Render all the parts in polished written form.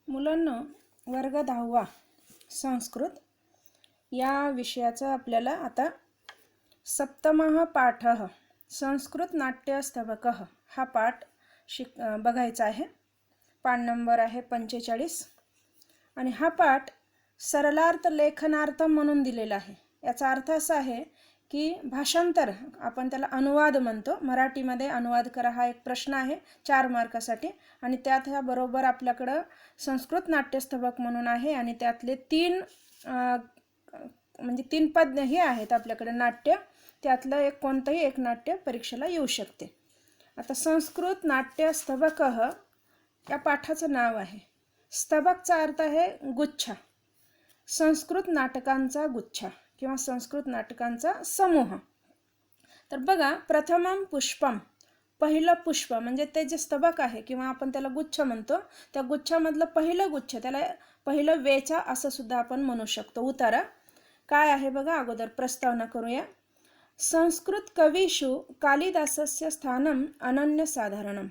मुलांना वर्ग 10वा संस्कृत या विषयाचा आपल्याला आता सप्तमः पाठः संस्कृत नाट्यस्तबकः हा पाठ बघायचा आहे। पाठ नंबर आहे 45 आणि हा पाठ सरलार्थ लेखनार्थ म्हणून दिलेला आहे। याचा अर्थ असा आहे की भाषांतर आपण त्याला अनुवाद म्हणतो। मराठीमध्ये अनुवाद करा हा एक प्रश्न आहे 4 मार्कासाठी आणि त्यात ह्या बरोबर आपल्याकडे संस्कृत नाट्यस्तबक म्हणून आहे आणि त्यातले 3 म्हणजे 3 पद हे आहेत आपल्याकडे नाट्य, त्यातलं एक कोणतंही एक नाट्य परीक्षेला येऊ शकते। आता संस्कृत नाट्यस्तबकः या पाठाचं नाव आहे। स्तबकचा अर्थ आहे गुच्छ, संस्कृत नाटकांचा गुच्छ किंवा संस्कृत नाटकांचा समूह। तर बघा, प्रथमम पुष्पम पहिलं पुष्प म्हणजे ते जे स्तबक आहे किंवा आपण त्याला गुच्छ म्हणतो, त्या गुच्छामधलं पहिलं गुच्छ त्याला पहिलं वेचा असं सुद्धा आपण म्हणू शकतो। उतारा काय आहे बघा, अगोदर प्रस्तावना करूया। संस्कृत कवीषु कालिदासस्य स्थानम अनन्यसाधारणम।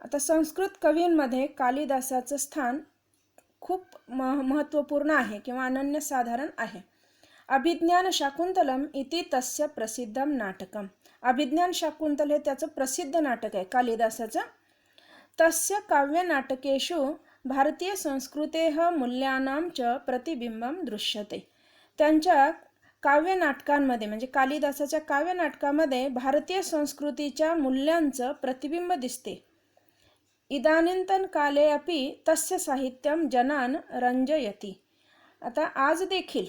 आता संस्कृत कवींमध्ये कालिदासाचं स्थान खूप महत्त्वपूर्ण आहे किंवा अनन्यसाधारण आहे। अभिज्ञान शाकुंतलम इति तस्य प्रसिद्धम नाटकम। अभिज्ञान शाकुंतल हे त्याचं प्रसिद्ध नाटक आहे कालिदासाचं। तस्य काव्यनाटकेषु भारतीय संस्कृतेः मूल्यानां च प्रतिबिंबम दृश्यते। त्यांच्या काव्यनाटकांमध्ये म्हणजे कालिदासाच्या काव्यनाटकामध्ये भारतीय संस्कृतीच्या मूल्यांचं प्रतिबिंब दिसते। इदानीन्तन काले अपि तस्य साहित्यम जनान रंजयति। आता आज देखील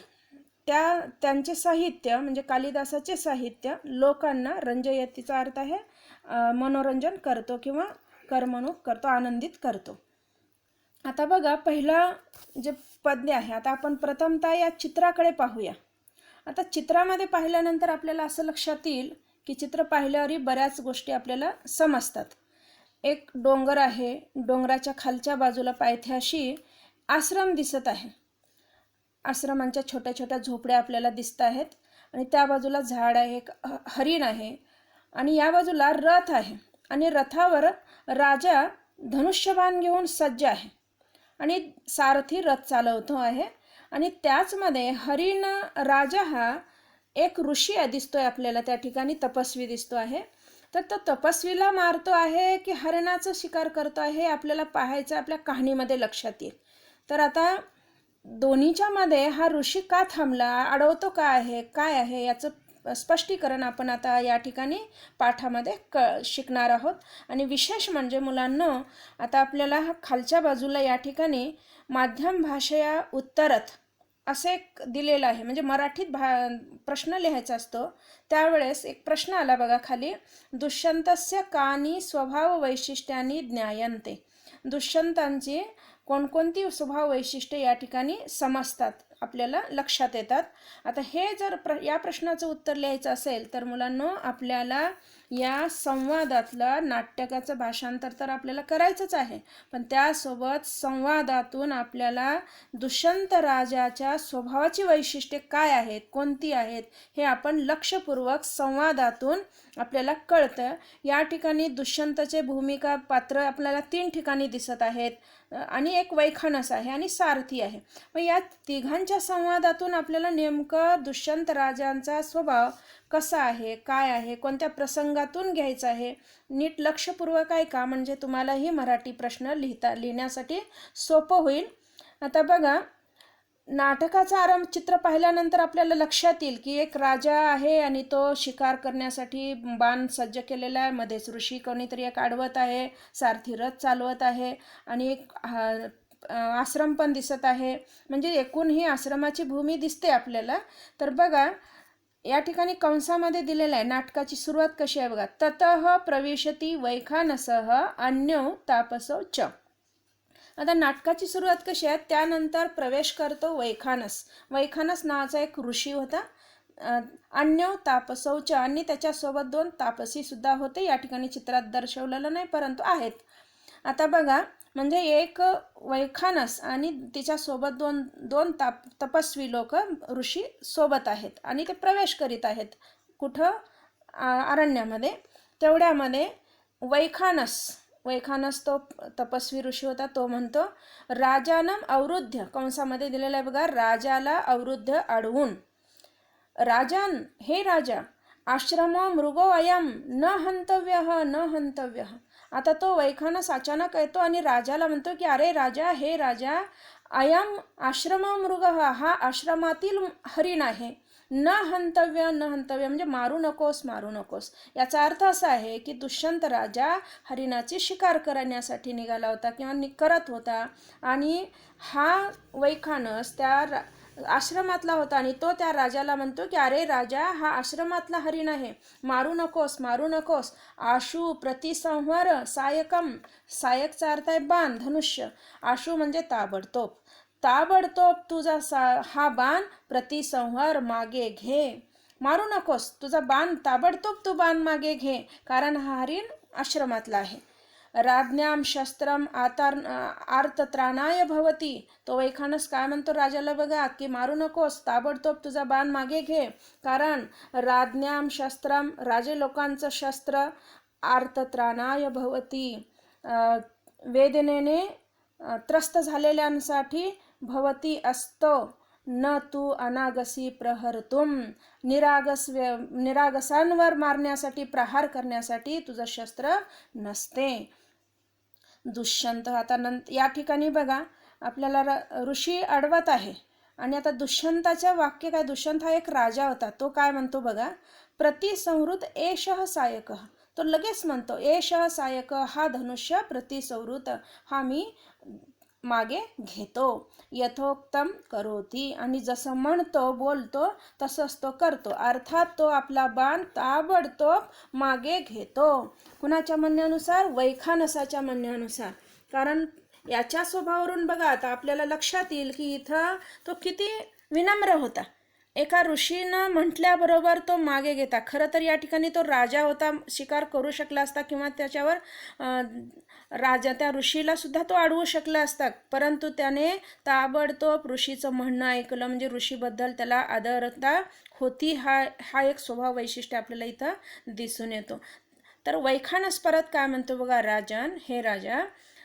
त्यांचे साहित्य म्हणजे कालिदासाचे साहित्य लोकांना रंजयतीचा अर्थ आहे मनोरंजन करतो किंवा करमणूक करतो, आनंदित करतो। आता बघा, पहिला जे पद्य आहे, आता आपण प्रथमतः या चित्राकडे पाहूया। आता चित्रामध्ये पाहिल्यानंतर आपल्याला असं लक्षात येईल की चित्र पाहिल्यावर बऱ्याच गोष्टी आपल्याला समजतात। एक डोंगर आहे, डोंगराच्या खालच्या बाजूला पायथ्याशी आश्रम दिसत आहे। आश्रमांच्या छोट्या छोट्या झोपड्या आपल्याला दिसत आहेत आणि त्या बाजूला झाड आहे, एक हरिण आहे आणि या बाजूला रथ आहे आणि रथावर राजा धनुष्यबाण घेऊन सज्ज आहे आणि सारथी रथ चालवतो आहे आणि त्याचमध्ये हरिण राजा हा एक ऋषी दिसतोय आपल्याला, त्या ठिकाणी तपस्वी दिसतो आहे। तर तो तपस्वीला मारतो आहे की हरिणाचा शिकार करतो आहे आपल्याला पाहायचं आपल्या कहाणीमध्ये लक्षात येईल। तर आता दोन्हीच्या मध्ये हा ऋषी का थांबला, अडवतो का आहे, काय आहे याचं स्पष्टीकरण आपण आता या ठिकाणी पाठामध्ये शिकणार आहोत। आणि विशेष म्हणजे मुलांनो, आता आपल्याला खालच्या बाजूला या ठिकाणी माध्यम भाषया उत्तरत असे एक दिलेलं आहे, म्हणजे मराठीत प्रश्न लिहायचा असतो त्यावेळेस एक प्रश्न आला बघा खाली, दुष्यंतस्य कानी स्वभाव वैशिष्ट्यांनी ज्ञायन्ते। दुष्यंतांची कोणकोणती स्वभाव वैशिष्ट्ये या ठिकाणी समजतात, आपल्याला लक्षात येतात। आता हे जर या प्रश्नाचं उत्तर लिहायचं असेल तर मुलांनो आपल्याला या संवादातलं नाटकाचं भाषांतर तर आपल्याला करायचंच आहे, पण त्यासोबत संवादातून आपल्याला दुष्यंत राजाच्या स्वभावाची वैशिष्ट्ये काय आहेत, कोणती आहेत हे आपण लक्षपूर्वक संवादातून आपल्याला कळतं। या ठिकाणी दुष्यंतचे भूमिका पात्र आपल्याला 3 ठिकाणी दिसत आहेत आणि एक वैखानस आहे आणि सारथी आहे। मग या तिघांच्या संवादातून आपल्याला नेमकं दुष्यंत राजांचा स्वभाव कसा आहे, काय आहे, कोणत्या प्रसंगातून घ्यायचा आहे, नीट लक्षपूर्वक ऐका म्हणजे तुम्हालाही मराठी प्रश्न लिहिण्यासाठी सोपं होईल। आता बघा, नाटकाचा चित्र पाहिल्यानंतर आपल्याला लक्षात येईल की एक राजा आहे आणि तो शिकार करण्यासाठी बाण सज्ज केलेला आहे, मध्येच ऋषी कोणीतरी एक आडवत आहे, सारथी रथ चालवत आहे आणि एक आश्रम पण दिसत आहे, म्हणजे एकूण ही आश्रमाची भूमी दिसते आपल्याला। तर बघा या ठिकाणी कंसामध्ये दिलेलं आहे नाटकाची सुरुवात कशी आहे बघा, ततः प्रविशति वैखानसः अन्यो तापसो च। आता नाटकाची सुरुवात कशी आहे, त्यानंतर प्रवेश करतो वैखानस। वैखानस नावाचा एक ऋषी होता। अन्यो तापसो च आणि त्याच्यासोबत 2 तापसी सुद्धा होते, या ठिकाणी चित्रात दर्शवलेलं नाही परंतु आहेत। आता बघा, म्हणजे एक वैखानस आणि तिच्यासोबत दोन तपस्वी लोक ऋषी सोबत आहेत आणि ते प्रवेश करीत आहेत कुठं, अरण्यामध्ये। तेवढ्यामध्ये वैखानस तो तपस्वी ऋषी होता, तो म्हणतो राजानं अवरुद्ध, कंसामध्ये दिलेला आहे बघा, राजाला अवरुद्ध अडवून, राजान, हे राजा, आश्रमो मृगो अयम न हंतव्यः न हंतव्यः. आता तो वैखानस अचानक येतो आणि राजाला म्हणतो की अरे राजा, हे राजा, अयम आश्रम मृग, हा आश्रमातील हरिण आहे, न हंतव्य न हंतव्य म्हणजे मारू नकोस मारू नकोस. याचा अर्थ असा आहे की दुष्यंत राजा हरिणाची शिकार करण्यासाठी निघाला होता किंवा करत होता, आणि हा वैखानस त्या आश्रमातला होता आणि तो त्या राजाला म्हणतो की अरे राजा, हा आश्रमातला हरिण आहे, मारू नकोस मारू नकोस. आशु प्रतिसंहार सायकम, सायकचा अर्थ आहे बाण, धनुष्य. आशु म्हणजे ताबडतोब, ताबडतोब तुझा हा बाण प्रतिसंहार मागे घे, मारू नकोस, तुझा बाण ताबडतोब तू बाण मागे घे, कारण हा हरिण आश्रमातला आहे. राज्ञाम शस्त्रम आर्तत्राणाय भवती. तो वैखानस काय म्हणतो राजाला बघा की मारू नकोस, ताबडतोब तुझा बाण मागे घे, कारण राज्ञाम शस्त्रम, राजे लोकांचं शस्त्र, आर्तत्राणाय भवती, वेदनेने त्रस्त झालेल्यांसाठी भवती असतो, न तू अनागसी प्रहरतुम, निरागसांवर मारण्यासाठी, प्रहार करण्यासाठी तुझं शस्त्र नसते. दुष्यंत, आता या ठिकाणी बघा आपल्याला ऋषी अडवत आहे आणि आता दुष्यंताचं वाक्य काय, दुष्यंत हा एक राजा होता, तो काय म्हणतो बघा, प्रतिसंहृत एषः सायक, तो लगेच म्हणतो एषः सायक, हा धनुष्य प्रतिसंहृत, हा मी मागे घेतो, यथोक्तम करोती, आणि जसं म्हणतो बोलतो तसंच तो करतो, अर्थात तो आपला बाण ताबडतोब मागे घेतो. कुणाच्या म्हणण्यानुसार, वैखानसाच्या म्हणण्यानुसार. कारण याच्या स्वभावावरून बघा आता आपल्याला लक्षात येईल की इथं तो किती विनम्र होता. एका ऋषीनं म्हटल्याबरोबर तो मागे घेता. खरं तर या ठिकाणी तो राजा होता, शिकार करू शकला असता किंवा त्याच्यावर त्या ऋषीला सुद्धा तो अडवू शकला असता, परंतु त्याने ताबडतोब ऋषीचं म्हणणं ऐकलं, म्हणजे ऋषीबद्दल त्याला आदरता होती. हा एक स्वभाव वैशिष्ट्य आपल्याला इथं दिसून येतो. तर वैखानस परत काय म्हणतो बघा, राजन, हे राजा,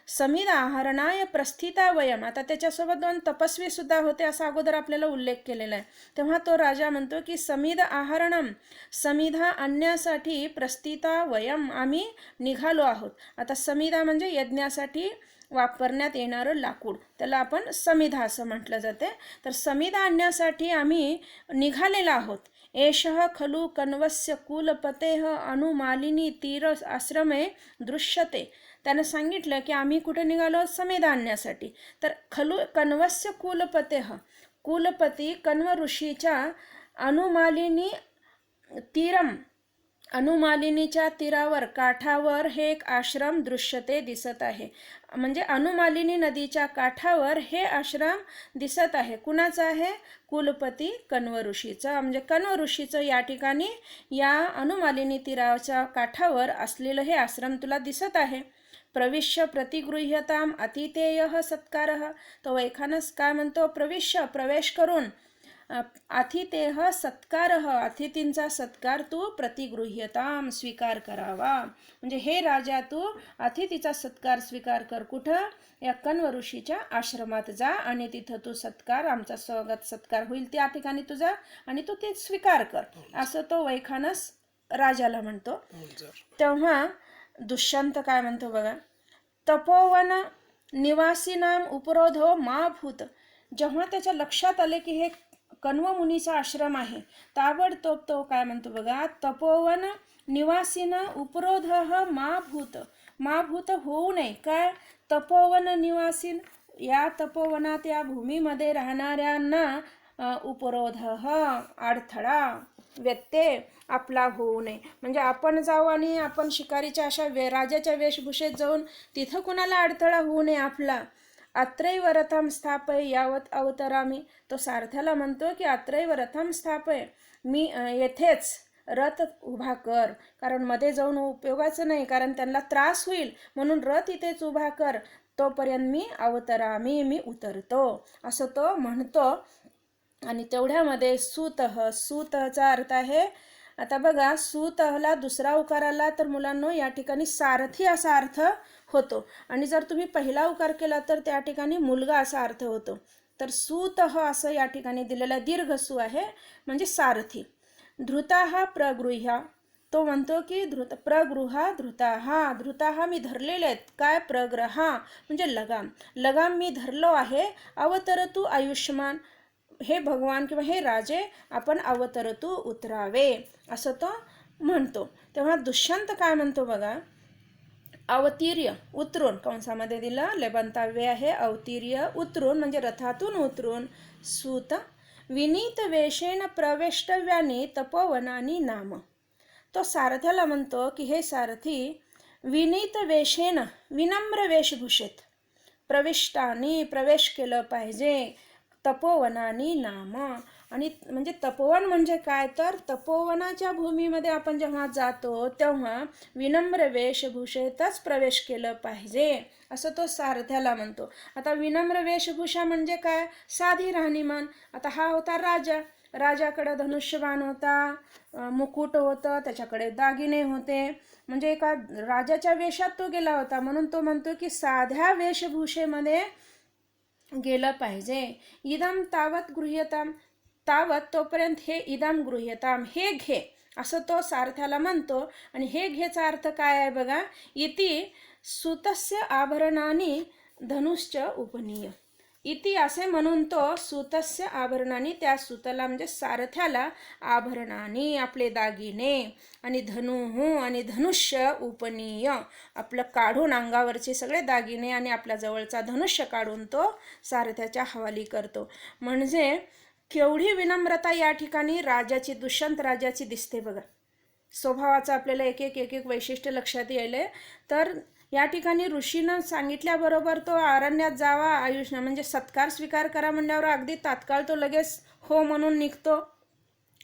समिध आहरणाय प्रस्थिता वयम. आता त्याच्यासोबत 2 तपस्वी सुद्धा होते असा अगोदर आपल्याला उल्लेख केलेला आहे. तेव्हा तो राजा म्हणतो की समिध आहरणम, समिधा आणण्यासाठी प्रस्थिता वयम, आम्ही निघालो आहोत. आता समिधा म्हणजे यज्ञासाठी वापरण्यात येणारं लाकूड, त्याला आपण समिधा असं म्हटलं जाते. तर समिधा आणण्यासाठी आम्ही निघालेलो आहोत. एषः खलु कण्वस्य कुलपतेः अनुमालिनी तीर आश्रमे दृश्यते. त्यानं सांगितलं की आम्ही कुठे निघालो, समिधा आणण्यासाठी. तर खलु कण्वस्य कुलपतेः, कुलपती कण्व ऋषीच्या अनुमालिनी तीरम, अनुमालिनीच्या तीरावर, काठावर हे एक आश्रम दृश्यते, दिसत आहे. म्हणजे अनुमालिनी नदीच्या काठावर हे आश्रम दिसत आहे. कुणाचं आहे, कुलपती कण्व ऋषीचं. म्हणजे कण्व ऋषीचं या ठिकाणी या अनुमालिनी तीराच्या काठावर असलेलं हे आश्रम तुला दिसत आहे. प्रविश्य प्रतिगृह्यताम अतिथेयः सत्कारः. तो वैखानस काय म्हणतो, प्रवेश करून अतिथेह सत्कारः, अतिथींचा सत्कार तू प्रतिगृह्यताम, स्वीकार करावा. म्हणजे हे राजा, तू अतिथीचा सत्कार स्वीकार कर. कुठं, या कण्व ऋषीच्या आश्रमात जा आणि तिथं तू सत्कार, आमचा स्वागत सत्कार होईल त्या ठिकाणी तुझा, आणि तू ते स्वीकार कर, असं तो वैखानस राजाला म्हणतो. तेव्हा दुष्यंत काय म्हणतो बघा, तपोवन निवासीनाम उपरोधो मा भूत. जेव्हा त्याच्या लक्षात आले की हे कण्व मुनीचा आश्रम आहे, ताबडतोब तो काय म्हणतो बघा, तपोवन निवासीना उपरोधः मा भूत, मा भूत होऊ नये. काय, तपोवन निवासीन, या तपोवनात, या भूमीमध्ये राहणाऱ्यांना उपरोधः, अडथळा, व्यत्यय आपला होऊ नये. म्हणजे आपण जाऊ आणि आपण शिकारीच्या अशा राजाच्या वेशभूषेत जाऊन तिथं कुणाला अडथळा होऊ नये आपला. अत्रैव रथम स्थापय यावत अवतरामी. तो सारथ्याला म्हणतो की अत्रैव रथम स्थापय, मी येथेच रथ उभा कर, कारण मध्ये जाऊन उपयोगाचं नाही, कारण त्यांना त्रास होईल, म्हणून रथ इथेच उभा कर, तोपर्यंत मी अवतरामी, मी उतरतो, असं तो म्हणतो. आणि तेवढ्यामध्ये सूतः, सूतःचा अर्थ आहे, आता बघा सूतःला दुसरा उकार आला तर मुलांनो या ठिकाणी सारथी असा अर्थ होतो. आणि जर तुम्ही पहिला उकार केला तर त्या ठिकाणी मुलगा असा अर्थ होतो. तर सूतः असं या ठिकाणी दिलेला दीर्घ सू आहे, म्हणजे सारथी. धृताः प्रगृह्य, तो म्हणतो की प्रगृहा धृताहा मी धरलेले आहेत. काय? प्रग्रहा म्हणजे लगाम. लगाम मी धरलो आहे. अवतरतु आयुष्यमान, हे भगवान किंवा हे राजे आपण अवतरतु उतरावे, असं तो म्हणतो. तेव्हा दुष्यंत काय म्हणतो बघा, अवतीर्य उतरून, कंसामध्ये दिलं लेबंताव्य आहे, अवतीर्य उतरून म्हणजे रथातून उतरून. सूत विनीत वेशेन प्रवेष्टव्यानी तपोवनानी नाम, तो सारथ्याला म्हणतो की हे सारथी, विनीत वेशेन विनम्र वेशभूषेत प्रविष्टानी प्रवेश केलं पाहिजे, तपोवनानी नाम. आणि म्हणजे तपोवन म्हणजे काय, तर तपोवनाच्या भूमीमध्ये आपण जेव्हा जातो तेव्हा विनम्र वेशभूषेतच प्रवेश केलं पाहिजे, असं तो सारथ्याला म्हणतो. आता विनम्र वेशभूषा म्हणजे काय, साधी राहणीमान. आता हा होता राजा, राजाकडे धनुष्यबाण होता, मुकुट होतं, त्याच्याकडे दागिने होते, म्हणजे एका राजाच्या वेशात तो गेला होता. म्हणून तो म्हणतो की साध्या वेशभूषेमध्ये गेलं पाहिजे. इदम तावत गृह्यताम, तावत तोपर्यंत हे इदम गृह्यताम हे घे, असं तो सारथ्याला म्हणतो. आणि हे घेचा अर्थ काय आहे बघा, इति सुतस्य आभरणानी धनुश्च उपनीय. इति असे म्हणून तो सुतस्य आभरणानी, त्या सुतला म्हणजे सारथ्याला, आभरणानी आपले दागिने, आणि धनुहू आणि धनुष्य उपनीय आपलं काढून, अंगावरचे सगळे दागिने आणि आपल्या जवळचा धनुष्य काढून तो सारथ्याच्या हवाली करतो. म्हणजे केवढी विनम्रता या ठिकाणी राजाची, दुष्यंत राजाची दिसते बघा. स्वभावाचं आपल्याला एक एक वैशिष्ट्य लक्षात यायले. तर या ठिकाणी ऋषीनं सांगितल्याबरोबर तो अरण्यात जावा, आयुष्य म्हणजे सत्कार स्वीकार करा म्हणल्यावर अगदी तात्काळ तो लगेच हो म्हणून निघतो.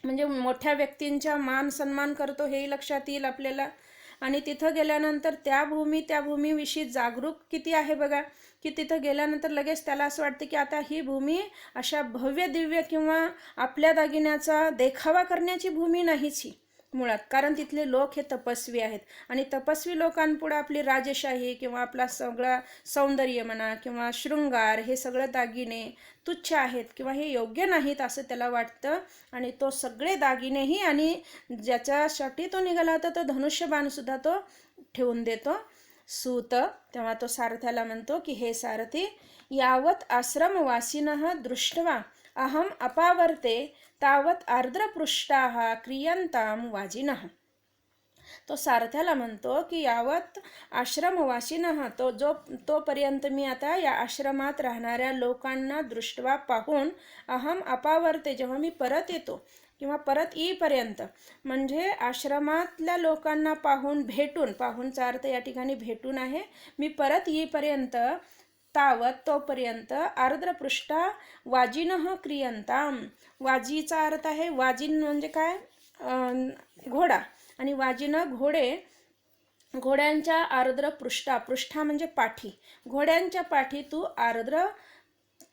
म्हणजे मोठ्या व्यक्तींचा मान सन्मान करतो, हेही लक्षात येईल आपल्याला. आणि तिथं गेल्यानंतर त्या भूमीविषयी जागरूक किती आहे बघा, की तिथं गेल्यानंतर लगेच त्याला असं वाटतं की आता ही भूमी अशा भव्य दिव्य किंवा आपल्या दागिन्याचा देखावा करण्याची भूमी नाहीच ही मुळात, कारण तिथले लोक हे तपस्वी आहेत. आणि तपस्वी लोकांपुढे आपली राजशाही किंवा आपला सगळा सौंदर्य म्हणा किंवा शृंगार, हे सगळं दागिने तुच्छ आहेत किंवा हे योग्य नाहीत असं त्याला वाटतं. आणि तो सगळे दागिनेही आणि ज्याच्यासाठी तो निघाला होता तो धनुष्यबाणसुद्धा तो ठेवून देतो. सूत तेव्हा तो सारथ्याला म्हणतो की हे सारथी, यावत आश्रमवासिनः दृष्ट्वा अहम अपावर्ते तावत आर्द्रपृष्टाः क्रियंताम वाजिनः. तो सारथ्याला म्हणतो की यावत आश्रमवासिनः, तोपर्यंत मी आता या आश्रमात राहणाऱ्या लोकांना दृष्ट्वा पाहून, अहम अपावर्ते जेव्हा मी परत येतो किंवा परत येईपर्यंत, म्हणजे आश्रमातल्या लोकांना पाहूनचा अर्थ या ठिकाणी भेटून आहे, मी परत येईपर्यंत, तावत तोपर्यंत, आर्द्रपृष्ठा वाजिनः क्रियंताम, वाजीचा अर्थ आहे, वाजिन म्हणजे काय, घोडा, आणि वाजिनं घोड्यांच्या आर्द्र पृष्ठा म्हणजे पाठी, घोड्यांच्या पाठी तू आर्द्र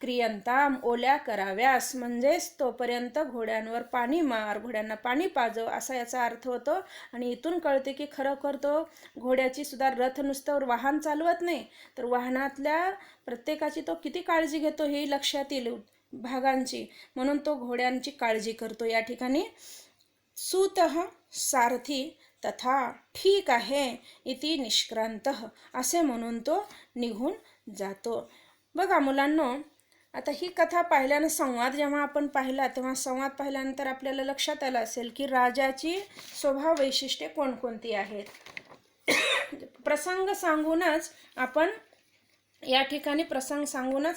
क्रियंताम ओल्या कराव्यास, म्हणजेच तोपर्यंत घोड्यांवर पाणी मार, घोड्यांना पाणी पाजव, असा याचा अर्थ होतो. आणि इथून कळते की खरोखर तो घोड्याची सुद्धा, रथ नुसतं वाहन चालवत नाही तर वाहनातल्या प्रत्येकाची तो किती काळजी घेतो हे लक्षात येईल भागांची, म्हणून तो घोड्यांची काळजी करतो या ठिकाणी. सूतः सारथी, तथा ठीक आहे, इति निष्क्रांतः असे म्हणून तो निघून जातो. बघा मुलांनो, आता ही कथा पाहिल्यानं, संवाद जेव्हा आपण पाहिला तेव्हा संवाद पाहिल्यानंतर आपल्याला लक्षात आलं असेल की राजाची स्वभाव वैशिष्ट्ये कोणकोणती आहेत. प्रसंग सांगूनच आपण या ठिकाणी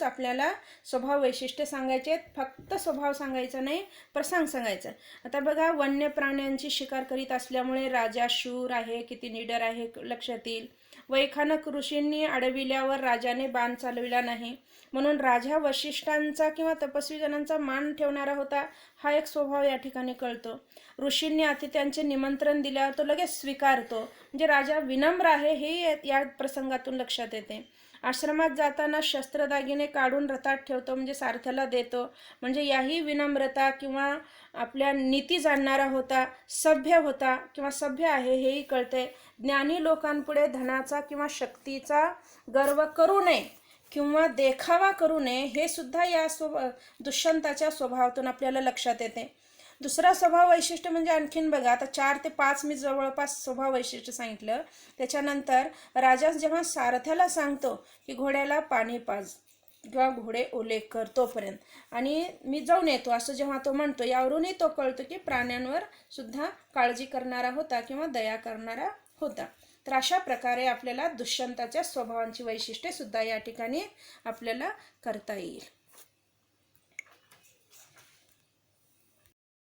आपल्याला स्वभाव वैशिष्ट्य सांगायचे आहेत, फक्त स्वभाव सांगायचा नाही, प्रसंग सांगायचा. आता बघा, वन्य प्राण्यांची शिकार करीत असल्यामुळे राजा शूर आहे, किती निडर आहे लक्षात येईल. वैखानक ऋषींनी अडविल्यावर राजाने बाण चालविला नाही, म्हणून राजा वशिष्ठांचा किंवा तपस्वी जणांचा मान ठेवणारा होता, हा एक स्वभाव या ठिकाणी कळतो. ऋषींनी अतिथ्यांचे निमंत्रण दिल्यावर तो लगेच स्वीकारतो, म्हणजे राजा विनम्र आहे हे या प्रसंगातून लक्षात येते. आश्रमात जाताना शस्त्रदागिने काढून रथात ठेवतो, म्हणजे सारथ्याला देतो. म्हणजे याही विनम्रता किंवा आपल्या नीती जाणणारा होता, सभ्य होता किंवा सभ्य आहे हेही कळते. ज्ञानी लोकांपुढे धनाचा किंवा शक्तीचा गर्व करू नये किंवा देखावा करू नये, हे सुद्धा या दुष्यंताच्या स्वभावातून आपल्याला लक्षात येते. दुसरा स्वभाव वैशिष्ट्य म्हणजे आणखीन बघा, आता 4 ते 5 मी जवळपास स्वभाव वैशिष्ट्य सांगितलं. त्याच्यानंतर राजा जेव्हा सारथ्याला सांगतो की घोड्याला पाणी पाज किंवा घोडे ओले कर तोपर्यंत, आणि मी जाऊन येतो असं जेव्हा तो म्हणतो, यावरूनही तो कळतो की प्राण्यांवर सुद्धा काळजी करणारा होता किंवा दया करणारा होता. तर अशा प्रकारे आपल्याला दुष्यंताच्या स्वभावांची वैशिष्ट्ये सुद्धा या ठिकाणी आपल्याला करता येईल.